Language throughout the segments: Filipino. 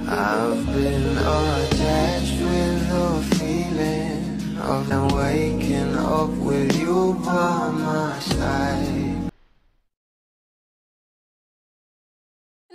I've been attached with the feeling of waking up with you by my side.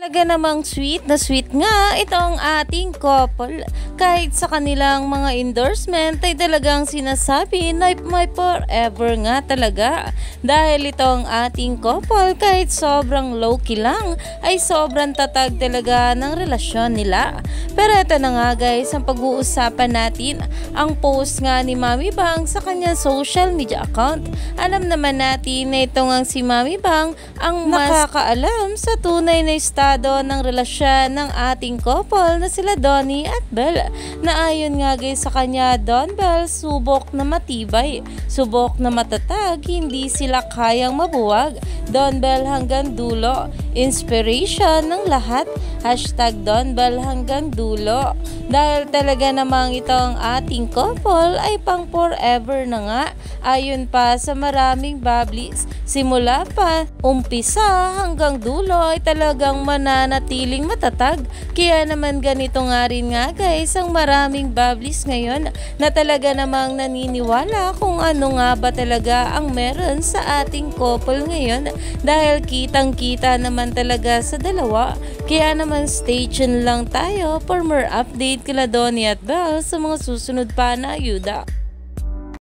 Talaga namang sweet na sweet nga itong ating couple. Kahit sa kanilang mga endorsement ay talagang sinasabi na may forever nga talaga. Dahil itong ating couple kahit sobrang low-key lang ay sobrang tatag talaga ng relasyon nila. Pero ito na nga guys, ang pag-uusapan natin ang post nga ni Mami Bang sa kanyang social media account. Alam naman natin na ito nga si Mami Bang ang nakakaalam sa tunay na estado ng relasyon ng ating couple na sila Donnie at Belle. Na ayon nga guys sa kanya, Don Belle, subok na matibay, subok na matatag, hindi sila kayang mabuwag. Don Belle hanggang dulo, inspiration ng lahat. Hashtag Don Belle hanggang dulo. Dahil talaga namang itong ating couple ay pang forever na nga. Ayon pa sa maraming bablis, simula pa umpisa hanggang dulo ay talagang mananatiling matatag. Kaya naman ganito nga rin nga guys ang maraming bablis ngayon na talaga namang naniniwala kung ano nga ba talaga ang meron sa ating couple ngayon. Dahil kitang kita naman talaga sa dalawa. Kaya naman stay tuned lang tayo for more update kila Donnie at Belle sa mga susunod pa na ayuda.